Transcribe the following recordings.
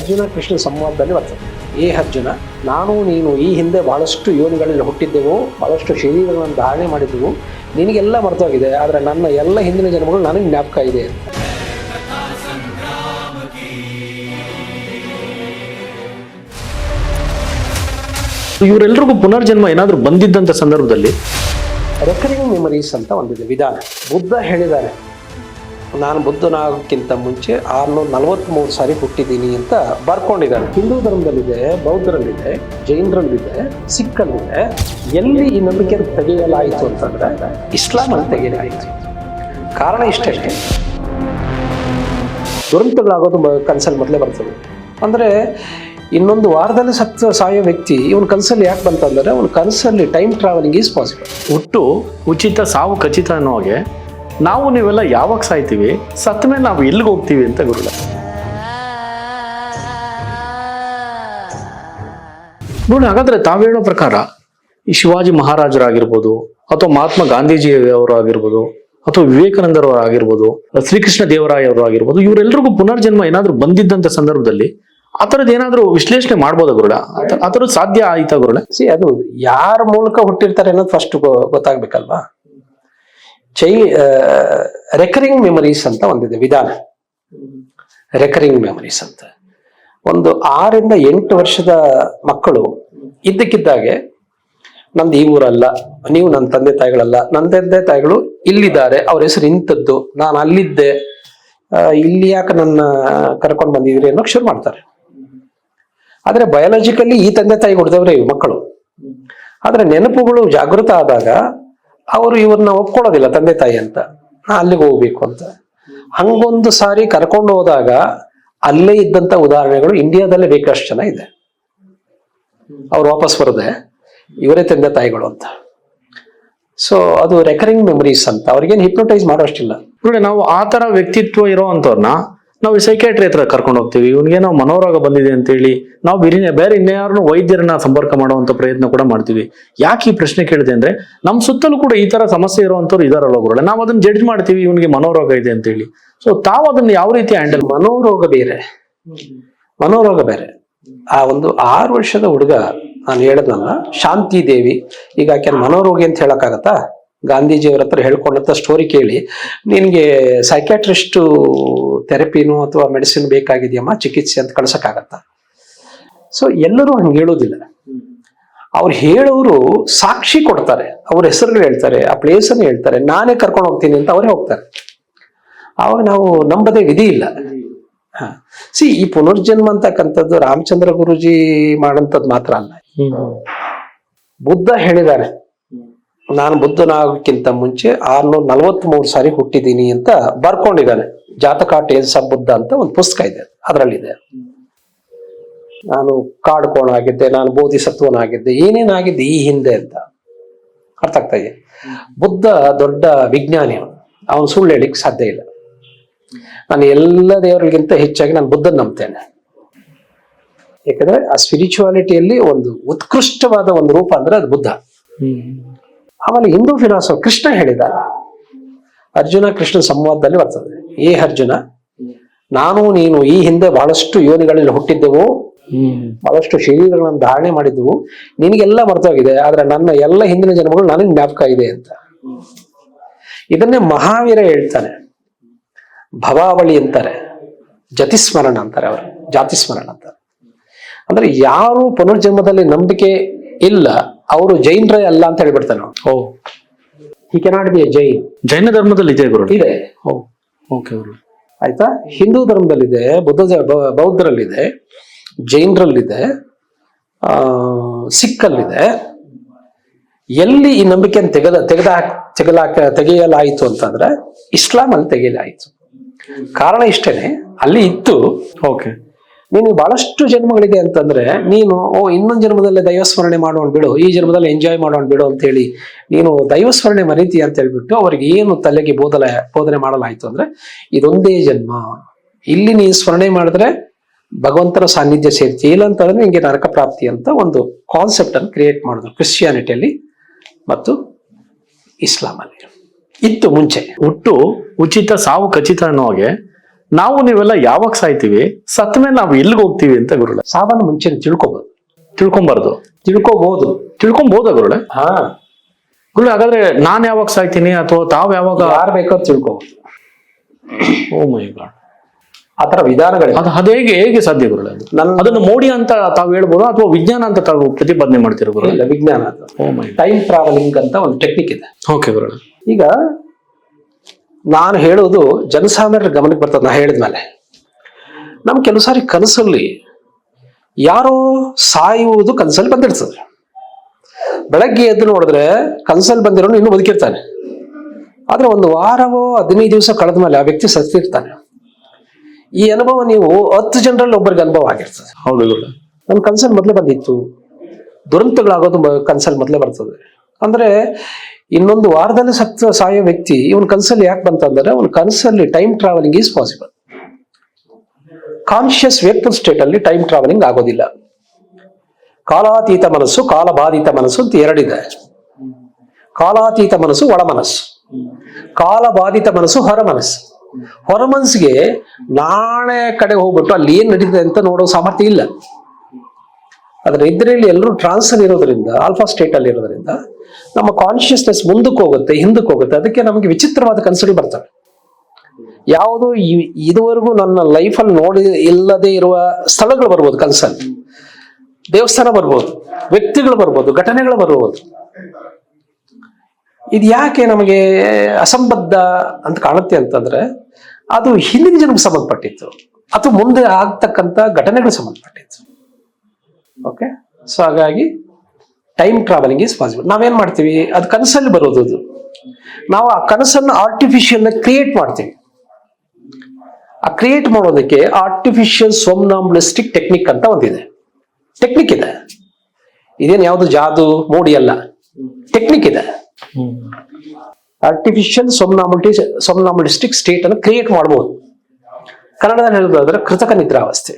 ಅರ್ಜುನ ಕೃಷ್ಣ ಸಂವಾದದಲ್ಲಿ ಬರ್ತದೆ. ಏ ಅರ್ಜುನ, ನಾನು ನೀನು ಈ ಹಿಂದೆ ಬಹಳಷ್ಟು ಯೋನಿಗಳಲ್ಲಿ ಹುಟ್ಟಿದ್ದೆವು, ಬಹಳಷ್ಟು ಶರೀರಗಳನ್ನು ಧಾರಣೆ ಮಾಡಿದ್ದೆವು, ನಿನಗೆಲ್ಲ ಮರ್ತೋಗಿದೆ, ಆದರೆ ನನ್ನ ಎಲ್ಲ ಹಿಂದಿನ ಜನ್ಮಗಳು ನನಗೆ ಜ್ಞಾಪಕ ಇದೆ ಅಂತ. ಇವರೆಲ್ಲರಿಗೂ ಪುನರ್ಜನ್ಮ ಏನಾದರೂ ಬಂದಿದ್ದಂಥ ಸಂದರ್ಭದಲ್ಲಿ ರೆಕರಿಂಗ್ ಮೆಮರೀಸ್ ಅಂತ ಒಂದಿದೆ ವಿಧಾನ. ಬುದ್ಧ ಹೇಳಿದ್ದಾರೆ, ನಾನು ಬುದ್ಧನಾಗೋಕ್ಕಿಂತ ಮುಂಚೆ 643 ಸಾರಿ ಹುಟ್ಟಿದ್ದೀನಿ ಅಂತ ಬರ್ಕೊಂಡಿದ್ದಾರೆ. ಹಿಂದೂ ಧರ್ಮದಲ್ಲಿದೆ, ಬೌದ್ಧರಲ್ಲಿದೆ, ಜೈನರಲ್ಲಿದೆ, ಸಿಖ್ಖಲ್ಲಿದೆ. ಎಲ್ಲಿ ಈ ನಂಬಿಕೆ ತೆಗೆಯಲಾಯಿತು ಅಂತಂದ್ರೆ ಇಸ್ಲಾಮಲ್ಲಿ ತೆಗೆಯಲಾಯಿತು. ಕಾರಣ ಇಷ್ಟೇ, ದುರಂತಗಳಾಗೋದು ಕನಸಲ್ಲಿ ಮೊದಲೇ ಬರ್ತದೆ. ಅಂದರೆ ಇನ್ನೊಂದು ವಾರದಲ್ಲಿ ಸಾಯೋ ವ್ಯಕ್ತಿ ಇವನ ಕನಸಲ್ಲಿ ಯಾಕೆ ಬಂತಂದರೆ ಅವನ ಕನಸಲ್ಲಿ ಟೈಮ್ ಟ್ರಾವೆಲಿಂಗ್ ಈಸ್ ಪಾಸಿಬಲ್. ಹುಟ್ಟು ಉಚಿತ, ಸಾವು ಖಚಿತ ಅನ್ನೋ ಹಾಗೆ ನಾವು ನೀವೆಲ್ಲ ಯಾವಾಗ ಸಾಯ್ತೀವಿ, ಸತ್ತ ಮೇಲೆ ನಾವು ಎಲ್ಲಿಗೆ ಹೋಗ್ತೀವಿ ಅಂತ ಗುರುಗಳ ನೋಡಿ. ಹಾಗಾದ್ರೆ ತಾವು ಹೇಳೋ ಪ್ರಕಾರ ಈ ಶಿವಾಜಿ ಮಹಾರಾಜರಾಗಿರ್ಬೋದು, ಅಥವಾ ಮಹಾತ್ಮ ಗಾಂಧೀಜಿಯವರು ಆಗಿರ್ಬೋದು, ಅಥವಾ ವಿವೇಕಾನಂದರವರು ಆಗಿರ್ಬೋದು, ಶ್ರೀಕೃಷ್ಣ ದೇವರಾಯವರು ಆಗಿರ್ಬೋದು, ಇವರೆಲ್ಲರಿಗೂ ಪುನರ್ಜನ್ಮ ಏನಾದರೂ ಬಂದಿದ್ದಂಥ ಸಂದರ್ಭದಲ್ಲಿ ಆ ಥರದ್ದು ಏನಾದರೂ ವಿಶ್ಲೇಷಣೆ ಮಾಡ್ಬೋದಾ ಗುರುಳ? ಆ ಥರದ್ದು ಸಾಧ್ಯ ಆಯ್ತಾ ಗುರುಳ? ಅದು ಯಾರ ಮೂಲಕ ಹುಟ್ಟಿರ್ತಾರೆ ಅನ್ನೋದು ಫಸ್ಟ್ ಗೊತ್ತಾಗ್ಬೇಕಲ್ವಾ. ರೆಕರಿಂಗ್ ಮೆಮರೀಸ್ ಅಂತ ಒಂದಿದೆ ವಿಧಾನ. ರೆಕರಿಂಗ್ ಮೆಮರೀಸ್ ಅಂತ ಒಂದು 6 ಇಂದ 8 ವರ್ಷದ ಮಕ್ಕಳು ಇದ್ದಕ್ಕಿದ್ದಾಗೆ, ನಂದು ಈ ಊರಲ್ಲ, ನೀವು ನನ್ನ ತಂದೆ ತಾಯಿಗಳಲ್ಲ, ನನ್ನ ತಂದೆ ತಾಯಿಗಳು ಇಲ್ಲಿದ್ದಾರೆ, ಅವ್ರ ಹೆಸರು ಇಂಥದ್ದು, ನಾನು ಅಲ್ಲಿದ್ದೆ, ಇಲ್ಲಿ ಯಾಕೆ ನನ್ನ ಕರ್ಕೊಂಡು ಬಂದಿದ್ರಿ ಅನ್ನೋಕೆ ಶುರು ಮಾಡ್ತಾರೆ. ಆದ್ರೆ ಬಯಾಲಜಿಕಲಿ ಈ ತಂದೆ ತಾಯಿ ಹುಡ್ದವ್ರೆ ಇವು ಮಕ್ಕಳು. ಆದ್ರೆ ನೆನಪುಗಳು ಜಾಗೃತ ಆದಾಗ ಅವರು ಇವ್ರನ್ನ ಒಪ್ಕೊಳ್ಳೋದಿಲ್ಲ ತಂದೆ ತಾಯಿ ಅಂತ, ನಾ ಅಲ್ಲಿಗೆ ಹೋಗ್ಬೇಕು ಅಂತ. ಹಂಗೊಂದು ಸಾರಿ ಕರ್ಕೊಂಡು ಹೋದಾಗ ಅಲ್ಲೇ ಇದ್ದಂತ ಉದಾಹರಣೆಗಳು ಇಂಡಿಯಾದಲ್ಲೇ ಬೇಕಷ್ಟು ಜನ ಇದೆ. ಅವ್ರು ವಾಪಸ್ ಬರದೆ ಇವರೇ ತಂದೆ ತಾಯಿಗಳು ಅಂತ. ಸೊ ಅದು ರೆಕರಿಂಗ್ ಮೆಮರೀಸ್ ಅಂತ. ಅವ್ರಿಗೇನು ಹಿಪ್ನೋಟೈಸ್ ಮಾಡೋಷ್ಟಿಲ್ಲ ನೋಡಿ. ನಾವು ಆ ತರ ವ್ಯಕ್ತಿತ್ವ ಇರೋ ಅಂಥವ್ರನ್ನ ನಾವು ಸೈಕ್ಯಾಟ್ರಿ ಹತ್ರ ಕರ್ಕೊಂಡು ಹೋಗ್ತೀವಿ. ಇವನಿಗೆ ನಾವು ಮನೋರೋಗ ಬಂದಿದೆ ಅಂತೇಳಿ ನಾವು ಬೇರೆ ಇನ್ಯಾರನ್ನು ವೈದ್ಯರನ್ನ ಸಂಪರ್ಕ ಮಾಡುವಂತ ಪ್ರಯತ್ನ ಕೂಡ ಮಾಡ್ತೀವಿ. ಯಾಕೆ ಈ ಪ್ರಶ್ನೆ ಕೇಳಿದೆ ಅಂದ್ರೆ, ನಮ್ಮ ಸುತ್ತಲೂ ಕೂಡ ಈ ತರ ಸಮಸ್ಯೆ ಇರುವಂತವ್ರು ಇದಾರಲ್ಲ ಗುರುಗಳೇ, ನಾವು ಅದನ್ನ ಜಡ್ಜ್ ಮಾಡ್ತೀವಿ, ಇವನಿಗೆ ಮನೋರೋಗ ಇದೆ ಅಂತೇಳಿ. ಸೊ ತಾವು ಅದನ್ನ ಯಾವ ರೀತಿ ಹ್ಯಾಂಡಲ್? ಮನೋರೋಗ ಬೇರೆ. ಆ ಒಂದು 6 ವರ್ಷದ ಹುಡುಗ, ನಾನು ಹೇಳದ್ನಲ್ಲ, ಶಾಂತಿ ದೇವಿ, ಈಗ ಆಕೆ ಮನೋರೋಗಿ ಅಂತ ಹೇಳಕ್ಕಾಗತ್ತಾ? ಗಾಂಧೀಜಿಯವ್ರ ಹತ್ರ ಹೇಳ್ಕೊಂಡಂತ ಸ್ಟೋರಿ ಕೇಳಿ ನಿನ್ಗೆ ಸೈಕ್ಯಾಟ್ರಿಸ್ಟ್ ಥೆರಪಿನೋ ಅಥವಾ ಮೆಡಿಸಿನ್ ಬೇಕಾಗಿದೆಯಮ್ಮ, ಚಿಕಿತ್ಸೆ ಅಂತ ಕಳ್ಸಕ್ಕಾಗತ್ತ? ಸೊ ಎಲ್ಲರೂ ಹಂಗೆ ಹೇಳೋದಿಲ್ಲ. ಅವ್ರು ಹೇಳೋರು ಸಾಕ್ಷಿ ಕೊಡ್ತಾರೆ, ಅವ್ರ ಹೆಸರುಗಳು ಹೇಳ್ತಾರೆ, ಆ ಪ್ಲೇಸ್ ಅನ್ನು ಹೇಳ್ತಾರೆ, ನಾನೇ ಕರ್ಕೊಂಡು ಹೋಗ್ತೀನಿ ಅಂತ ಅವರೇ ಹೋಗ್ತಾರೆ. ಅವಾಗ ನಾವು ನಂಬದೇ ವಿಧಿ ಇಲ್ಲ. ಈ ಪುನರ್ಜನ್ಮ ಅಂತಕ್ಕಂಥದ್ದು ರಾಮಚಂದ್ರ ಗುರುಜಿ ಮಾಡಂತದ್ದು ಮಾತ್ರ ಅಲ್ಲ. ಬುದ್ಧ ಹೇಳಿದ್ದಾರೆ, ನಾನು ಬುದ್ಧನಾಗೋಕ್ಕಿಂತ ಮುಂಚೆ 643 ಸಾರಿ ಹುಟ್ಟಿದ್ದೀನಿ ಅಂತ ಬರ್ಕೊಂಡಿದ್ದಾನೆ. ಜಾತಕ ಟೇಲ್ಸ್ ಆಫ್ ಬುದ್ಧ ಅಂತ ಒಂದು ಪುಸ್ತಕ ಇದೆ, ಅದರಲ್ಲಿದೆ. ನಾನು ಕಾಡ್ಕೋಣ ಆಗಿದ್ದೆ, ನಾನು ಬೋಧಿಸತ್ವನಾಗಿದ್ದೆ, ಏನೇನಾಗಿದ್ದೆ ಈ ಹಿಂದೆ ಅಂತ ಅರ್ಥ ಆಗ್ತಾ ಇದೆ. ಬುದ್ಧ ದೊಡ್ಡ ವಿಜ್ಞಾನಿ, ಅವನು ಸುಳ್ಳು ಹೇಳಿಕ್ ಸಾಧ್ಯ ಇಲ್ಲ. ನಾನು ಎಲ್ಲ ದೇವರಿಗಿಂತ ಹೆಚ್ಚಾಗಿ ನಾನು ಬುದ್ಧನ ನಂಬ್ತೇನೆ. ಯಾಕಂದ್ರೆ ಆ ಸ್ಪಿರಿಚುವಾಲಿಟಿಯಲ್ಲಿ ಒಂದು ಉತ್ಕೃಷ್ಟವಾದ ಒಂದು ರೂಪ ಅಂದ್ರೆ ಅದು ಬುದ್ಧ. ಆಮೇಲೆ ಹಿಂದೂ ಫಿಲಾಸಫರ್ ಕೃಷ್ಣ ಹೇಳಿದ, ಅರ್ಜುನ ಕೃಷ್ಣ ಸಂವಾದದಲ್ಲಿ ಬರ್ತದೆ. ಏ ಅರ್ಜುನ, ನಾನು ನೀನು ಈ ಹಿಂದೆ ಬಹಳಷ್ಟು ಯೋನಿಗಳಲ್ಲಿ ಹುಟ್ಟಿದ್ದೆವು, ಬಹಳಷ್ಟು ಶರೀರಗಳನ್ನು ಧಾರಣೆ ಮಾಡಿದ್ದೆವು, ನಿನಗೆಲ್ಲ ಮರ್ತೋಗಿದೆ, ಆದ್ರೆ ನನ್ನ ಎಲ್ಲ ಹಿಂದಿನ ಜನ್ಮಗಳು ನನಗೆ ಜ್ಞಾಪಕ ಇದೆ ಅಂತ. ಇದನ್ನೇ ಮಹಾವೀರ ಹೇಳ್ತಾನೆ. ಭವಾವಳಿ ಅಂತಾರೆ, ಜತಿಸ್ಮರಣ ಅಂತಾರೆ, ಅವರು ಜಾತಿಸ್ಮರಣ ಅಂತಾರೆ. ಅಂದ್ರೆ ಯಾರು ಪುನರ್ಜನ್ಮದಲ್ಲಿ ನಂಬಿಕೆ ಇಲ್ಲ ಅವರು ಜೈನರೇ ಅಲ್ಲ ಅಂತ ಹೇಳ್ಬಿಡ್ತಾನೆ. He cannot be a Jain. Jaina ಧರ್ಮದಲ್ಲಿ ಇದೆ ಗುರು? ಇದೆ. ಓಕೆ, ಆಯ್ತಾ. ಹಿಂದೂ ಧರ್ಮದಲ್ಲಿದೆ, ಬೌದ್ಧರಲ್ಲಿದೆ, ಜೈನರಲ್ಲಿದೆ, ಸಿಕ್ಕಲ್ಲಿದೆ. ಎಲ್ಲಿ ಈ ನಂಬಿಕೆಯನ್ನು ತೆಗೆಯಲಾಯಿತು ಅಂತಂದ್ರೆ ಇಸ್ಲಾಂ ಅಲ್ಲಿ ತೆಗೆಯಲಾಯಿತು. ಕಾರಣ ಇಷ್ಟೇನೆ, ಅಲ್ಲಿ ಇತ್ತು. ಓಕೆ, ನೀನು ಬಹಳಷ್ಟು ಜನ್ಮಗಳಿದೆ ಅಂತಂದ್ರೆ ನೀನು ಇನ್ನೊಂದು ಜನ್ಮದಲ್ಲಿ ದೈವಸ್ಮರಣೆ ಮಾಡೋಣ ಬಿಡು, ಈ ಜನ್ಮದಲ್ಲಿ ಎಂಜಾಯ್ ಮಾಡೋಣ ಬಿಡು ಅಂತ ಹೇಳಿ ನೀನು ದೈವಸ್ಮರಣೆ ಮರೀತಿ ಅಂತ ಹೇಳ್ಬಿಟ್ಟು ಅವ್ರಿಗೆ ಏನು ತಲೆಗೆ ಬೋಧನೆ ಮಾಡಲಾಯ್ತು ಅಂದ್ರೆ ಇದೊಂದೇ ಜನ್ಮ, ಇಲ್ಲಿ ನೀನು ಸ್ಮರಣೆ ಮಾಡಿದ್ರೆ ಭಗವಂತನ ಸಾನ್ನಿಧ್ಯ ಸೇರ್ತಿ, ಇಲ್ಲ ಅಂತಂದ್ರೆ ನಿಂಗೆ ನರಕ ಪ್ರಾಪ್ತಿ ಅಂತ ಒಂದು ಕಾನ್ಸೆಪ್ಟ್ ಅನ್ನು ಕ್ರಿಯೇಟ್ ಮಾಡಿದ್ರು ಕ್ರಿಶ್ಚಿಯಾನಿಟಿಯಲ್ಲಿ ಮತ್ತು ಇಸ್ಲಾಂ ಅಲ್ಲಿ. ಇತ್ತು ಮುಂಚೆ. ಹುಟ್ಟು ಉಚಿತ, ಸಾವು ಖಚಿತ ಅನ್ನೋ ಹಾಗೆ ನಾವು ನೀವೆಲ್ಲ ಯಾವಾಗ ಸಾಯ್ತೀವಿ, ಸತ್ತ ಮೇಲೆ ನಾವು ಎಲ್ಲಿಗೆ ಹೋಗ್ತೀವಿ ಅಂತ ಗುರುಳೆ? ಸಾವನ್ನ ಮುಂಚೆ ತಿಳ್ಕೊಬೋದು. ತಿಳ್ಕೊಂಬಾರ್ದು, ತಿಳ್ಕೊಬೋದ ಗುರುಳೆ? ಹಾ ಗುರುಳೆ, ಹಾಗಾದ್ರೆ ನಾನ್ ಯಾವಾಗ ಸಾಯ್ತೀನಿ ಅಥವಾ ತಾವ್ ಯಾವಾಗ? ಯಾರು ಬೇಕಾದ್ರೂ ತಿಳ್ಕೊಬೋದು. ಓ ಮೈ ಗಾಡ್, ಆತರ ವಿಧಾನಗಳಿವೆ. ಅದು ಹೇಗೆ ಸಾಧ್ಯ ಗುರುಳೆ? ಅದನ್ನು ಮೋಡಿ ಅಂತ ತಾವು ಹೇಳ್ಬೋದು ಅಥವಾ ವಿಜ್ಞಾನ ಅಂತ ತಾವು ಪ್ರತಿಪಾದನೆ ಮಾಡ್ತೀರ ಗುರುಳೆ? ಇಲ್ಲ, ವಿಜ್ಞಾನ ಅದು. ಓ ಮೈ, ಟೈಮ್ ಟ್ರಾವೆಲಿಂಗ್ ಅಂತ ಒಂದು ಟೆಕ್ನಿಕ್ ಇದೆ. ಓಕೆ ಗುರುಳೆ. ಈಗ ನಾನು ಹೇಳೋದು ಜನಸಾಮಾನ್ಯರ ಗಮನಕ್ಕೆ ಬರ್ತದೆ. ನಾ ಹೇಳಿದ್ಮೇಲೆ ನಮ್ ಕೆಲವು ಸಾರಿ ಕನಸಲ್ಲಿ ಯಾರೋ ಸಾಯುವುದು ಕನಸಲ್ಲಿ ಬಂದಿರ್ತದೆ. ಬೆಳಗ್ಗೆ ಎದ್ದು ನೋಡಿದ್ರೆ ಕನಸಲ್ಲಿ ಬಂದಿರೋನು ಇನ್ನೂ ಬದುಕಿರ್ತಾನೆ. ಆದ್ರೆ ಒಂದು ವಾರವೋ 15 ದಿವಸ ಕಳೆದ ಮೇಲೆ ಆ ವ್ಯಕ್ತಿ ಸತ್ತಿರ್ತಾನೆ. ಈ ಅನುಭವ ನೀವು 10 ಜನರಲ್ಲಿ ಒಬ್ಬರಿಗೆ ಅನುಭವ ಆಗಿರ್ತದೆ. ಹೌದು ಗುರುಳೆ. ನನ್ನ ಕನಸಲ್ಲಿ ಮೊದಲೇ ಬಂದಿತ್ತು. ದುರಂತಗಳಾಗೋದು ಕನಸಲ್ಲಿ ಮೊದಲೇ ಬರ್ತದೆ. ಅಂದ್ರೆ ಇನ್ನೊಂದು ವಾರದಲ್ಲಿ ಸಾಯೋ ವ್ಯಕ್ತಿ ಇವನ್ ಕನಸಲ್ಲಿ ಯಾಕೆ ಬಂತಂದ್ರೆ ಅವನ ಕನಸಲ್ಲಿ time travelling is possible. Conscious wakeful state ಅಲ್ಲಿ ಟೈಮ್ ಟ್ರಾವೆಲಿಂಗ್ ಆಗೋದಿಲ್ಲ. ಕಾಲಾತೀತ ಮನಸ್ಸು, ಕಾಲಬಾಧಿತ ಮನಸ್ಸು ಅಂತ ಎರಡಿದೆ. ಕಾಲಾತೀತ ಮನಸ್ಸು ಒಳ ಮನಸ್ಸು, ಕಾಲಬಾಧಿತ ಮನಸ್ಸು ಹೊರ ಮನಸ್ಸು. ಹೊರ ಮನಸ್ಸಿಗೆ ನಾಳೆ ಕಡೆ ಹೋಗ್ಬಿಟ್ಟು ಅಲ್ಲಿ ಏನ್ ನಡೀತದೆ ಅಂತ ನೋಡೋ ಸಾಮರ್ಥ್ಯ ಇಲ್ಲ. ಅದ್ರ ನಿದ್ರೆಯಲ್ಲಿ ಎಲ್ಲರೂ ಟ್ರಾನ್ಸಲ್ ಇರೋದ್ರಿಂದ, ಆಲ್ಫಾ ಸ್ಟೇಟ್ ಅಲ್ಲಿ ಇರೋದ್ರಿಂದ ನಮ್ಮ ಕಾನ್ಶಿಯಸ್ನೆಸ್ ಮುಂದಕ್ಕೆ ಹೋಗುತ್ತೆ, ಹಿಂದಕ್ಕೆ ಹೋಗುತ್ತೆ. ಅದಕ್ಕೆ ನಮಗೆ ವಿಚಿತ್ರವಾದ ಕನಸುಗಳು ಬರ್ತವೆ. ಯಾವುದು ಇದುವರೆಗೂ ನನ್ನ ಲೈಫಲ್ಲಿ ನೋಡಿ ಇಲ್ಲದೆ ಇರುವ ಸ್ಥಳಗಳು ಬರ್ಬೋದು ಕನಸಲ್ಲಿ. ದೇವಸ್ಥಾನ ಬರ್ಬೋದು, ವ್ಯಕ್ತಿಗಳು ಬರ್ಬೋದು, ಘಟನೆಗಳು ಬರ್ಬೋದು. ಇದು ಯಾಕೆ ನಮಗೆ ಅಸಂಬದ್ಧ ಅಂತ ಕಾಣುತ್ತೆ ಅಂತಂದ್ರೆ ಅದು ಹಿಂದಿನ ಜನಕ್ಕೆ ಸಂಬಂಧಪಟ್ಟಿತ್ತು ಅಥವಾ ಮುಂದೆ ಆಗ್ತಕ್ಕಂಥ ಘಟನೆಗಳು ಸಂಬಂಧಪಟ್ಟಿತ್ತು. ಓಕೆ, ಸೊ ಹಾಗಾಗಿ ಟೈಮ್ ಟ್ರಾವೆಲಿಂಗ್ ಈಸ್ ಪಾಸಿಬಲ್. ನಾವೇನ್ ಮಾಡ್ತೀವಿ, ಅದು ಕನಸಲ್ಲಿ ಬರೋದು. ಅದು ನಾವು ಆ ಕನಸನ್ನು ಆರ್ಟಿಫಿಷಿಯಲ್ ಕ್ರಿಯೇಟ್ ಮಾಡ್ತೀವಿ. ಆ ಕ್ರಿಯೇಟ್ ಮಾಡೋದಕ್ಕೆ ಆರ್ಟಿಫಿಷಿಯಲ್ ಸೊಮ್ನಾಂಬುಲಿಸ್ಟಿಕ್ ಟೆಕ್ನಿಕ್ ಅಂತ ಒಂದಿದೆ. ಟೆಕ್ನಿಕ್ ಇದೆ. ಇದೇನು ಯಾವುದು ಜಾದು ಮೋಡಿ ಅಲ್ಲ, ಟೆಕ್ನಿಕ್ ಇದೆ. ಆರ್ಟಿಫಿಷಿಯಲ್ ಸೊಮ್ನಾಂಬುಲಿಸ್ಟಿಕ್ ಸ್ಟೇಟ್ ಅನ್ನು ಕ್ರಿಯೇಟ್ ಮಾಡಬಹುದು. ಕನ್ನಡದಲ್ಲಿ ಹೇಳೋದಾದ್ರೆ ಕೃತಕ ನಿದ್ರಾವಸ್ಥೆ.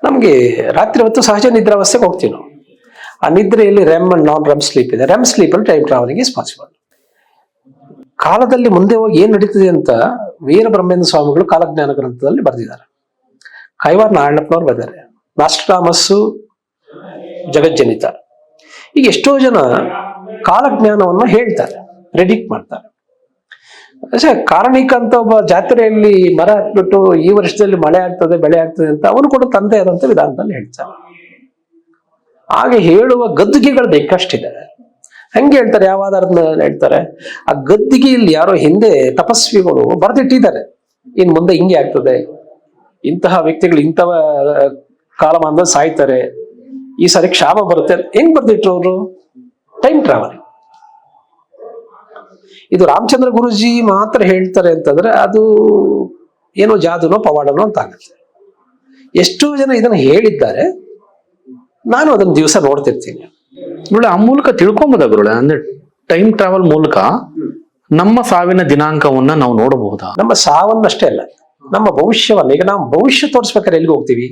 ನಮ್ಗೆ ರಾತ್ರಿ ಹೊತ್ತು ಸಹಜ ನಿದ್ರಾವಸ್ಥೆಗೆ ಹೋಗ್ತೀವಿ ನಾವು. ಆ ನಿದ್ರೆಯಲ್ಲಿ REM and non REM sleep ಇದೆ. ರೆಮ್ ಸ್ಲೀಪ್ ಅಲ್ಲಿ ಟೈಮ್ ಟ್ರಾವೆಲಿಂಗ್ ಈಸ್ ಪಾಸಿಬಲ್. ಕಾಲದಲ್ಲಿ ಮುಂದೆ ಹೋಗಿ ಏನ್ ನಡೀತದೆ ಅಂತ ವೀರಬ್ರಹ್ಮೇಂದ್ರ ಸ್ವಾಮಿಗಳು ಕಾಲಜ್ಞಾನ ಗ್ರಂಥದಲ್ಲಿ ಬರೆದಿದ್ದಾರೆ. ಕೈವಾರ್ ನಾರಾಯಣಪ್ಪನವ್ರು ಬರೆದಿದ್ದಾರೆ. ನಾಸ್ಟ್ರಾಡಮಸ್ಸು ಜಗಜ್ಜನಿತ. ಈಗ ಎಷ್ಟೋ ಜನ ಕಾಲಜ್ಞಾನವನ್ನು ಹೇಳ್ತಾರೆ, ಪ್ರೆಡಿಕ್ಟ್ ಮಾಡ್ತಾರೆ. ಕಾರಣಿಕ ಅಂತ ಒಬ್ಬ ಜಾತ್ರೆಯಲ್ಲಿ ಮರ ಹಾಕ್ಬಿಟ್ಟು ಈ ವರ್ಷದಲ್ಲಿ ಮಳೆ ಆಗ್ತದೆ, ಬೆಳೆ ಆಗ್ತದೆ ಅಂತ ಅವನು ಕೂಡ ತಂದೆ ಆದಂತ ವಿಧಾನದಲ್ಲಿ ಹೇಳ್ತಾರೆ. ಹಾಗೆ ಹೇಳುವ ಗದ್ದಿಗೆಗಳು ಬೇಕಷ್ಟಿದೆ. ಹಂಗೆ ಹೇಳ್ತಾರೆ. ಯಾವ ಆಧಾರದ ಮೇಲೆ ಹೇಳ್ತಾರೆ? ಆ ಗದ್ದಿಗೆಯಲ್ಲಿ ಯಾರೋ ಹಿಂದೆ ತಪಸ್ವಿಗಳು ಬರೆದಿಟ್ಟಿದ್ದಾರೆ, ಇನ್ ಮುಂದೆ ಹಿಂಗೆ ಆಗ್ತದೆ, ಇಂತಹ ವ್ಯಕ್ತಿಗಳು ಇಂತಹ ಕಾಲಮಾನದಲ್ಲಿ ಸಾಯ್ತಾರೆ, ಈ ಸಾರಿ ಕ್ಷಾಮ ಬರುತ್ತೆ. ಹೆಂಗ್ ಬರ್ದಿಟ್ರು ಅವರು? Time travelling. ಇದು ರಾಮಚಂದ್ರ ಗುರುಜಿ ಮಾತ್ರ ಹೇಳ್ತಾರೆ ಅಂತಂದ್ರೆ ಅದು ಏನೋ ಜಾದುನೋ ಪವಾಡನೋ ಅಂತ ಆಗುತ್ತೆ. ಎಷ್ಟೋ ಜನ ಇದನ್ನ ಹೇಳಿದ್ದಾರೆ, ನಾನು ಅದನ್ನ ದಿವಸ ನೋಡ್ತಿರ್ತೀನಿ. ಗುರುಳೆ, ಆ ಮೂಲಕ ತಿಳ್ಕೊಂಬೋದ ಗುರುಳೆ? ಅಂದ್ರೆ ಟೈಮ್ ಟ್ರಾವೆಲ್ ಮೂಲಕ ನಮ್ಮ ಸಾವಿನ ದಿನಾಂಕವನ್ನ ನಾವು ನೋಡಬಹುದಾ? ನಮ್ಮ ಸಾವನ್ನಷ್ಟೇ ಅಲ್ಲ, ನಮ್ಮ ಭವಿಷ್ಯವನ್ನ. ಈಗ ನಾವು ಭವಿಷ್ಯ ತೋರಿಸ್ಬೇಕಾದ್ರೆ ಎಲ್ಲಿಗೆ ಹೋಗ್ತೀವಿ?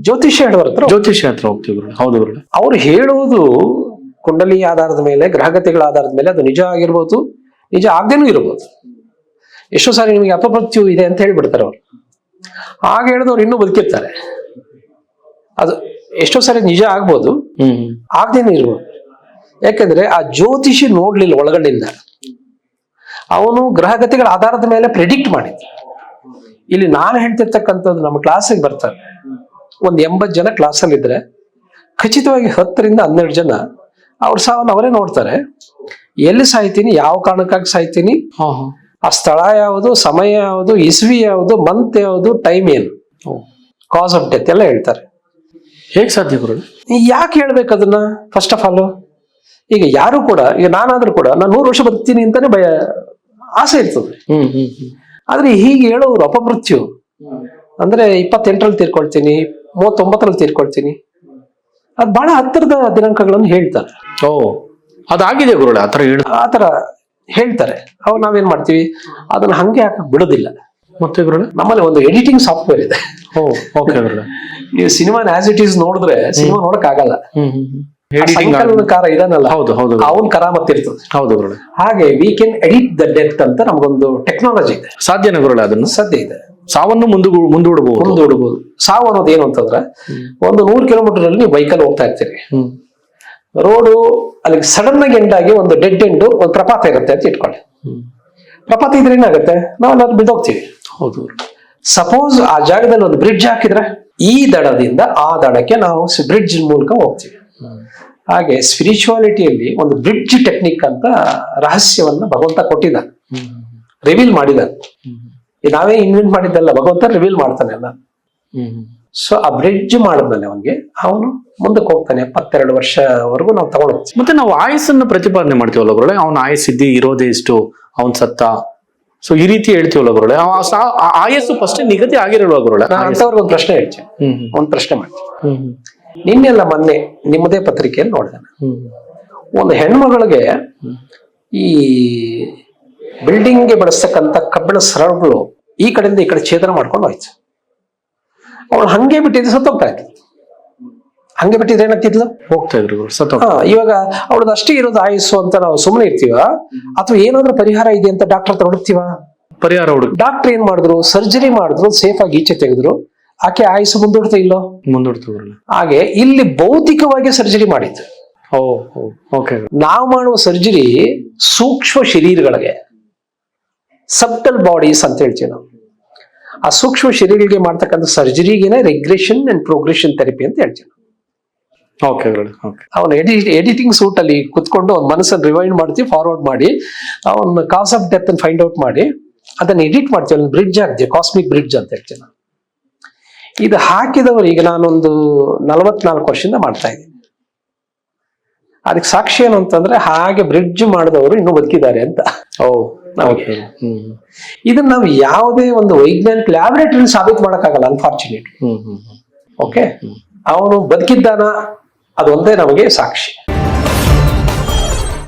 ಜ್ಯೋತಿಷ್ಯ ಹೇಳೋರ ಹತ್ರ. ಜ್ಯೋತಿಷ್ಯ ಹತ್ರ ಹೋಗ್ತೀವಿ ಗುರುಳೆ. ಹೌದು ಗುರುಳೆ. ಅವ್ರು ಹೇಳುವುದು ಕುಂಡಲಿ ಆಧಾರದ ಮೇಲೆ, ಗ್ರಹಗತಿಗಳ ಆಧಾರದ ಮೇಲೆ. ಅದು ನಿಜ ಆಗಿರ್ಬೋದು, ನಿಜ ಆಗದೇನೂ ಇರ್ಬೋದು. ಎಷ್ಟೋ ಸಾರಿ ನಿಮಗೆ ಅಪಮೃತ್ಯು ಇದೆ ಅಂತ ಹೇಳ್ಬಿಡ್ತಾರೆ ಅವ್ರು. ಆಗ ಹೇಳಿದವ್ರು ಇನ್ನೂ ಬದುಕಿರ್ತಾರೆ. ಅದು ಎಷ್ಟೋ ಸಾರಿ ನಿಜ ಆಗ್ಬೋದು, ಆಗದೇನೂ ಇರ್ಬೋದು. ಯಾಕಂದ್ರೆ ಆ ಜ್ಯೋತಿಷಿ ನೋಡ್ಲಿಲ್ಲ ಒಳಗಡೆಯಿಂದ, ಅವನು ಗ್ರಹಗತಿಗಳ ಆಧಾರದ ಮೇಲೆ ಪ್ರೆಡಿಕ್ಟ್ ಮಾಡಿದ್ದ. ಇಲ್ಲಿ ನಾನು ಹೇಳ್ತಿರ್ತಕ್ಕಂಥದ್ದು, ನಮ್ಮ ಕ್ಲಾಸಿಗೆ ಬರ್ತಾರೆ ಒಂದ್ 80 ಜನ ಕ್ಲಾಸಲ್ಲಿ ಇದ್ರೆ ಖಚಿತವಾಗಿ 10 ರಿಂದ 12 ಜನ ಅವ್ರ ಸಾವನ್ನ ಅವರೇ ನೋಡ್ತಾರೆ. ಎಲ್ಲಿ ಸಾಯ್ತೀನಿ, ಯಾವ ಕಾರಣಕ್ಕಾಗಿ ಸಾಯ್ತೀನಿ, ಆ ಸ್ಥಳ ಯಾವುದು, ಸಮಯ ಯಾವುದು, ಇಸ್ವಿ ಯಾವುದು, ಮಂತ್ ಯಾವುದು, ಟೈಮ್ ಏನು, ಕಾಸ್ ಆಫ್ ಡೆತ್ ಎಲ್ಲ ಹೇಳ್ತಾರೆ. ಹೇಗ್ ಸಾಧ್ಯ ಗುರು? ಯಾಕೆ ಹೇಳ್ಬೇಕು ಅದನ್ನ? ಫಸ್ಟ್ ಆಫ್ ಆಲ್, ಈಗ ಯಾರು ಕೂಡ, ಈಗ ನಾನಾದ್ರೂ ಕೂಡ ನಾನು 100 ವರ್ಷ ಬದುಕ್ತೀನಿ ಅಂತಾನೆ ಆಸೆ ಇರ್ತದೆ. ಆದ್ರೆ ಹೀಗೆ ಹೇಳೋರು ಅಪಮೃತ್ಯು ಅಂದ್ರೆ 28ರಲ್ಲಿ ತೀರ್ಕೊಳ್ತೀನಿ, 39ರಲ್ಲಿ ತೀರ್ಕೊಳ್ತೀನಿ, ಅದ್ ಬಹಳ ಹತ್ತಿರದ ದಿನಾಂಕಗಳನ್ನು ಹೇಳ್ತಾರೆ. ಓ, ಅದಾಗಿದೆ ಗುರುಳೆ, ಆತರ ಹೇಳ್ತಾರೆ. ಅವಾಗ ನಾವೇನ್ ಮಾಡ್ತೀವಿ, ಅದನ್ನ ಹಂಗೆ ಹಾಕಕ್ ಬಿಡೋದಿಲ್ಲ. ಮತ್ತೆ ಗುರುಳೆ, ನಮ್ಮಲ್ಲಿ ಒಂದು ಎಡಿಟಿಂಗ್ ಸಾಫ್ಟ್ವೇರ್ ಇದೆ. ಓ, ಓಕೆ ಗುರುಳೆ. ನೀವು ಸಿನಿಮಾನ ಆಸ್ ಇಟ್ ಈಸ್ ನೋಡಿದ್ರೆ ಸಿನಿಮಾ ನೋಡಕ್ ಆಗಲ್ಲ. ಸಂಕಲನಕಾರ ಇದಾನಲ್ಲ, ಹೌದು ಹೌದು ಅವನ್ ಕರಾಮತ್ ಇರ್ತದೆ. ಹೌದು ಗುರುಳೆ. ಹಾಗೆ we can edit the death ಅಂತ ನಮಗೊಂದು ಟೆಕ್ನಾಲಜಿ ಇದೆ. ಸಾಧ್ಯನ ಗುರುಳೆ? ಅದನ್ನು ಸದ್ಯ ಇದೆ. ಸಾವನ್ನು ಮುಂದೂಡಬಹುದು. ಮುಂದೂಡಬಹುದು. ಸಾವು ಅನ್ನೋದು ಏನು ಅಂತಂದ್ರೆ, ಒಂದು 100 ಕಿಲೋಮೀಟರ್ ಅಲ್ಲಿ ನೀವು ಬೈಕಲ್ಲಿ ಹೋಗ್ತಾ ಇರ್ತೀರಿ, ರೋಡು ಅಲ್ಲಿಗೆ ಸಡನ್ ಆಗಿ ಎಂಡಾಗಿ ಒಂದು ಡೆಡ್ ಎಂಡ್, ಒಂದು ಪ್ರಪಾತ ಇರುತ್ತೆ ಅಂತ ಇಟ್ಕೊಳ್ಳಿ. ಪ್ರಪಾತ ಇದ್ರೆ ಏನಾಗುತ್ತೆ, ನಾವೆಲ್ಲರೂ ಬಿದ್ದೋಗ್ತೀವಿ. ಹೌದು. ಸಪೋಸ್ ಆ ಜಾಗದಲ್ಲಿ ಒಂದು ಬ್ರಿಡ್ಜ್ ಹಾಕಿದ್ರೆ ಈ ದಡದಿಂದ ಆ ದಡಕ್ಕೆ ನಾವು ಬ್ರಿಡ್ಜ್ ಮೂಲಕ ಹೋಗ್ತೀವಿ. ಹಾಗೆ ಸ್ಪಿರಿಚುವಾಲಿಟಿಯಲ್ಲಿ ಒಂದು ಬ್ರಿಡ್ಜ್ ಟೆಕ್ನಿಕ್ ಅಂತ ರಹಸ್ಯವನ್ನ ಭಗವಂತ ಕೊಟ್ಟಿದ್ದಾನೆ, ರಿವೀಲ್ ಮಾಡಿದ್ದಾನೆ. ನಾವೇ ಇನ್ವೆಂಟ್ ಮಾಡಿದ್ದಲ್ಲ, ಭಗವಂತ ರಿವೀಲ್ ಮಾಡ್ತಾನೆ ಎಲ್ಲ. ಸೊ ಆ ಬ್ರಿಡ್ಜ್ ಮಾಡಿದ್ಮೇಲೆ ಅವನು ಮುಂದಕ್ಕೆ ಹೋಗ್ತಾನೆ. 72 ವರ್ಷವರೆಗೂ ನಾವು ತಗೊಳ್ತೀವಿ. ಮತ್ತೆ ನಾವು ಆಯಸ್ಸನ್ನು ಪ್ರತಿಪಾದನೆ ಮಾಡ್ತೀವಲ್ಲ ಗುರುಳೆ, ಅವನ ಆಯಸ್ಸಿದ್ದಿ ಇರೋದೇ ಇಷ್ಟು, ಅವನ್ ಸತ್ತ, ಸೊ ಈ ರೀತಿ ಹೇಳ್ತೀವಲ್ಲ ಗುರುಳೆ. ಆಯಸ್ಸು ಫಸ್ಟ್ ನಿಗದಿ ಆಗಿರಲ್ವ ಗುರುಳೆ? ಅಂತವ್ರಿಗೆ ಒಂದು ಪ್ರಶ್ನೆ ಹೇಳ್ತೀನಿ, ಒಂದು ಪ್ರಶ್ನೆ ಮಾಡ್ತೀನಿ. ನಿನ್ನೆಲ್ಲ ಮೊನ್ನೆ ನಿಮ್ಮದೇ ಪತ್ರಿಕೆಯಲ್ಲಿ ನೋಡಿದೆ, ಒಂದು ಹೆಣ್ಮಗಳಿಗೆ ಈ ಬಿಲ್ಡಿಂಗ್ಗೆ ಬಳಸ್ತಕ್ಕಂಥ ಕಬ್ಬಿಣ ಸರಳುಗಳು ಈ ಕಡೆಯಿಂದ ಈ ಕಡೆ ಛೇದನ ಮಾಡ್ಕೊಂಡು ಹೋಯ್ತು. ಅವಳು ಹಂಗೆ ಬಿಟ್ಟಿದ್ದು ಸತ್ತೋಗ್ತಾ ಇದ್ಲು. ಹಂಗೆ ಬಿಟ್ಟಿದ್ರೆ ಏನಾಗ್ತಿದ್ಲು? ಹೋಗ್ತಾ ಇದ್ರು. ಇವಾಗ ಅವಳದು ಅಷ್ಟೇ ಇರೋದು ಆಯುಸ್ಸು ಅಂತ ನಾವು ಸುಮ್ಮನೆ ಇರ್ತೀವ, ಅಥವಾ ಏನಾದ್ರೂ ಪರಿಹಾರ ಇದೆ ಅಂತ ಡಾಕ್ಟರ್ ಹತ್ರ ಹುಡುಕ್ತಿವ? ಪರಿಹಾರ ಹುಡುಗ ಡಾಕ್ಟರ್ ಏನ್ ಮಾಡಿದ್ರು, ಸರ್ಜರಿ ಮಾಡಿದ್ರು, ಸೇಫ್ ಆಗಿ ಈಚೆ ತೆಗೆದ್ರು, ಆಕೆ ಆಯುಸ್ಸು ಮುಂದೂಡ್ತಾ ಇಲ್ಲೋ? ಮುಂದೂಡ್ತೀವಿ. ಹಾಗೆ ಇಲ್ಲಿ ಭೌತಿಕವಾಗಿ ಸರ್ಜರಿ ಮಾಡಿದ್ದು. ನಾವು ಮಾಡುವ ಸರ್ಜರಿ ಸೂಕ್ಷ್ಮ ಶರೀರಗಳಿಗೆ, ಸಬ್ಟಲ್ ಬಾಡೀಸ್ ಅಂತ ಹೇಳ್ತೀವಿ ನಾವು. ಆ ಸೂಕ್ಷ್ಮ ಶರೀರಗಳಿಗೆ ಮಾಡ್ತಕ್ಕಂಥ ಸರ್ಜರಿಗೇನೆ ರೆಗ್ರೆಷನ್ ಅಂಡ್ ಪ್ರೋಗ್ರೆಷನ್ ಥೆರಪಿ ಅಂತ ಹೇಳ್ತೀವಿ. ಅವನು ಎಡಿಟಿಂಗ್ ಸೂಟ್ ಅಲ್ಲಿ ಕುತ್ಕೊಂಡು ಅವ್ನ ಮನಸ್ಸನ್ನು ರಿವೈಂಡ್ ಮಾಡ್ತೀವಿ, ಫಾರ್ವರ್ಡ್ ಮಾಡಿ ಅವನ ಕಾಸ್ ಆಫ್ ಡೆತ್ ಅನ್ನು ಫೈಂಡ್ ಔಟ್ ಮಾಡಿ ಅದನ್ನ ಎಡಿಟ್ ಮಾಡ್ತೀವಿ. ಅಲ್ಲಿ ಬ್ರಿಡ್ಜ್ ಆಗ್ತೀವಿ, ಕಾಸ್ಮಿಕ್ ಬ್ರಿಡ್ಜ್ ಅಂತ ಹೇಳ್ತೀವಿ ನಾವು. ಇದು ಹಾಕಿದವರು ಈಗ ನಾನೊಂದು 44 ವರ್ಷದಿಂದ ಮಾಡ್ತಾ ಇದ್ದೀನಿ. ಅದಕ್ಕೆ ಸಾಕ್ಷಿ ಏನು ಅಂತಂದ್ರೆ, ಹಾಗೆ ಬ್ರಿಡ್ಜ್ ಮಾಡಿದವರು ಇನ್ನೂ ಬದುಕಿದ್ದಾರೆ ಅಂತ. ಇದನ್ನ ನಾವು ಯಾವುದೇ ಒಂದು ವೈಜ್ಞಾನಿಕ ಲ್ಯಾಬೊರೇಟರಿ ಸಾಬೀತು ಮಾಡಕ್ಕಾಗಲ್ಲ, ಅನ್ಫಾರ್ಚುನೇಟ್. ಓಕೆ, ಅವನು ಬದುಕಿದ್ದಾನ ಅದೊಂದೇ ನಮಗೆ ಸಾಕ್ಷಿ.